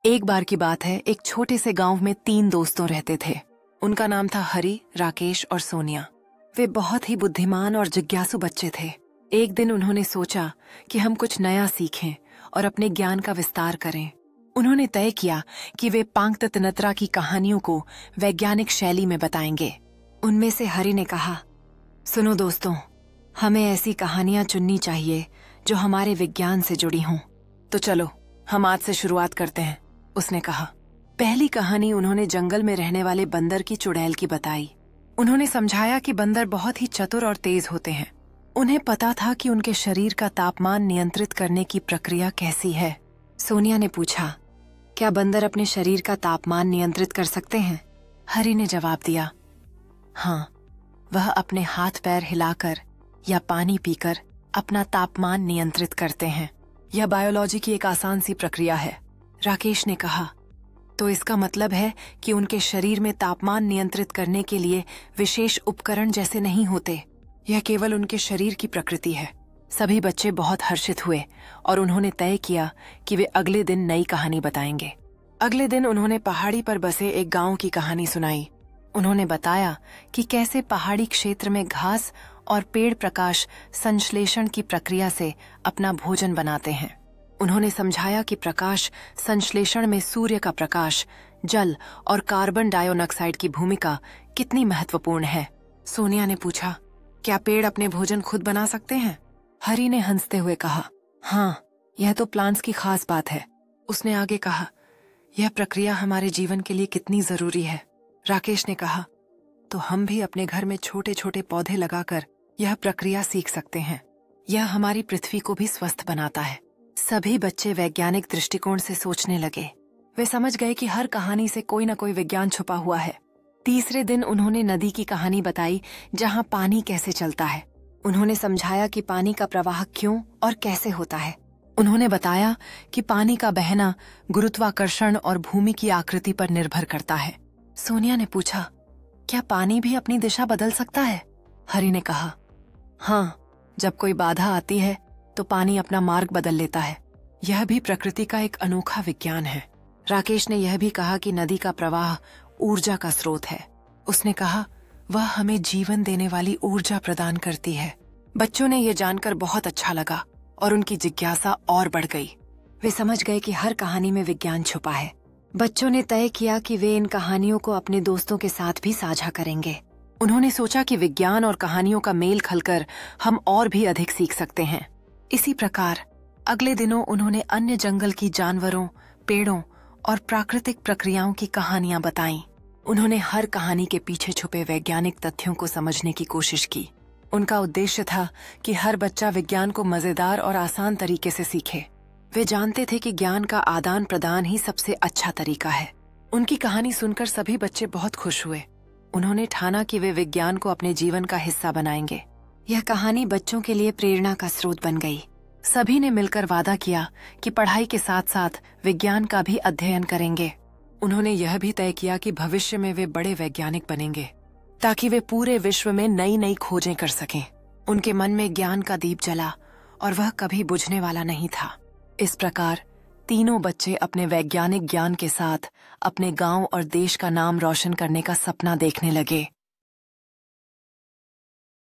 एक बार की बात है, एक छोटे से गांव में 3 दोस्तों रहते थे। उनका नाम था हरी, राकेश और सोनिया। वे बहुत ही बुद्धिमान और जिज्ञासु बच्चे थे। एक दिन उन्होंने सोचा कि हम कुछ नया सीखें और अपने ज्ञान का विस्तार करें। उन्होंने तय किया कि वे पांगततनत्रा की कहानियों को वैज्ञानिक शैली में बताएंगे। उनमें से हरी ने कहा, सुनो दोस्तों, हमें ऐसी कहानियां चुननी चाहिए जो हमारे विज्ञान से जुड़ी हों। तो चलो हम आज से शुरुआत करते हैं, उसने कहा। पहली कहानी उन्होंने जंगल में रहने वाले बंदर की चुड़ैल की बताई। उन्होंने समझाया कि बंदर बहुत ही चतुर और तेज होते हैं। उन्हें पता था कि उनके शरीर का तापमान नियंत्रित करने की प्रक्रिया कैसी है। सोनिया ने पूछा, क्या बंदर अपने शरीर का तापमान नियंत्रित कर सकते हैं? हरी ने जवाब दिया, हाँ, वह अपने हाथ पैर हिलाकर या पानी पीकर अपना तापमान नियंत्रित करते हैं। यह बायोलॉजी की एक आसान सी प्रक्रिया है। राकेश ने कहा, तो इसका मतलब है कि उनके शरीर में तापमान नियंत्रित करने के लिए विशेष उपकरण जैसे नहीं होते, यह केवल उनके शरीर की प्रकृति है। सभी बच्चे बहुत हर्षित हुए और उन्होंने तय किया कि वे अगले दिन नई कहानी बताएंगे। अगले दिन उन्होंने पहाड़ी पर बसे एक गांव की कहानी सुनाई। उन्होंने बताया कि कैसे पहाड़ी क्षेत्र में घास और पेड़ प्रकाश संश्लेषण की प्रक्रिया से अपना भोजन बनाते हैं। उन्होंने समझाया कि प्रकाश संश्लेषण में सूर्य का प्रकाश, जल और कार्बन डाइऑक्साइड की भूमिका कितनी महत्वपूर्ण है। सोनिया ने पूछा, क्या पेड़ अपने भोजन खुद बना सकते हैं? हरी ने हंसते हुए कहा, हाँ, यह तो प्लांट्स की खास बात है। उसने आगे कहा, यह प्रक्रिया हमारे जीवन के लिए कितनी जरूरी है। राकेश ने कहा, तो हम भी अपने घर में छोटे छोटे पौधे लगाकर यह प्रक्रिया सीख सकते हैं। यह हमारी पृथ्वी को भी स्वस्थ बनाता है। सभी बच्चे वैज्ञानिक दृष्टिकोण से सोचने लगे। वे समझ गए कि हर कहानी से कोई न कोई विज्ञान छुपा हुआ है। तीसरे दिन उन्होंने नदी की कहानी बताई, जहां पानी कैसे चलता है। उन्होंने समझाया कि पानी का प्रवाह क्यों और कैसे होता है। उन्होंने बताया कि पानी का बहना गुरुत्वाकर्षण और भूमि की आकृति पर निर्भर करता है। सोनिया ने पूछा, क्या पानी भी अपनी दिशा बदल सकता है? हरी ने कहा, हाँ, जब कोई बाधा आती है तो पानी अपना मार्ग बदल लेता है। यह भी प्रकृति का एक अनोखा विज्ञान है। राकेश ने यह भी कहा कि नदी का प्रवाह ऊर्जा का स्रोत है। उसने कहा, वह हमें जीवन देने वाली ऊर्जा प्रदान करती है। बच्चों ने यह जानकर बहुत अच्छा लगा और उनकी जिज्ञासा और बढ़ गई। वे समझ गए कि हर कहानी में विज्ञान छुपा है। बच्चों ने तय किया कि वे इन कहानियों को अपने दोस्तों के साथ भी साझा करेंगे। उन्होंने सोचा कि विज्ञान और कहानियों का मेल खलकर हम और भी अधिक सीख सकते हैं। इसी प्रकार अगले दिनों उन्होंने अन्य जंगल की जानवरों, पेड़ों और प्राकृतिक प्रक्रियाओं की कहानियां बताईं। उन्होंने हर कहानी के पीछे छुपे वैज्ञानिक तथ्यों को समझने की कोशिश की। उनका उद्देश्य था कि हर बच्चा विज्ञान को मजेदार और आसान तरीके से सीखे। वे जानते थे कि ज्ञान का आदान प्रदान ही सबसे अच्छा तरीका है। उनकी कहानी सुनकर सभी बच्चे बहुत खुश हुए। उन्होंने ठाना कि वे विज्ञान को अपने जीवन का हिस्सा बनाएंगे। यह कहानी बच्चों के लिए प्रेरणा का स्रोत बन गई। सभी ने मिलकर वादा किया कि पढ़ाई के साथ साथ विज्ञान का भी अध्ययन करेंगे। उन्होंने यह भी तय किया कि भविष्य में वे बड़े वैज्ञानिक बनेंगे, ताकि वे पूरे विश्व में नई नई खोजें कर सकें। उनके मन में ज्ञान का दीप जला और वह कभी बुझने वाला नहीं था। इस प्रकार तीनों बच्चे अपने वैज्ञानिक ज्ञान के साथ अपने गांव और देश का नाम रोशन करने का सपना देखने लगे।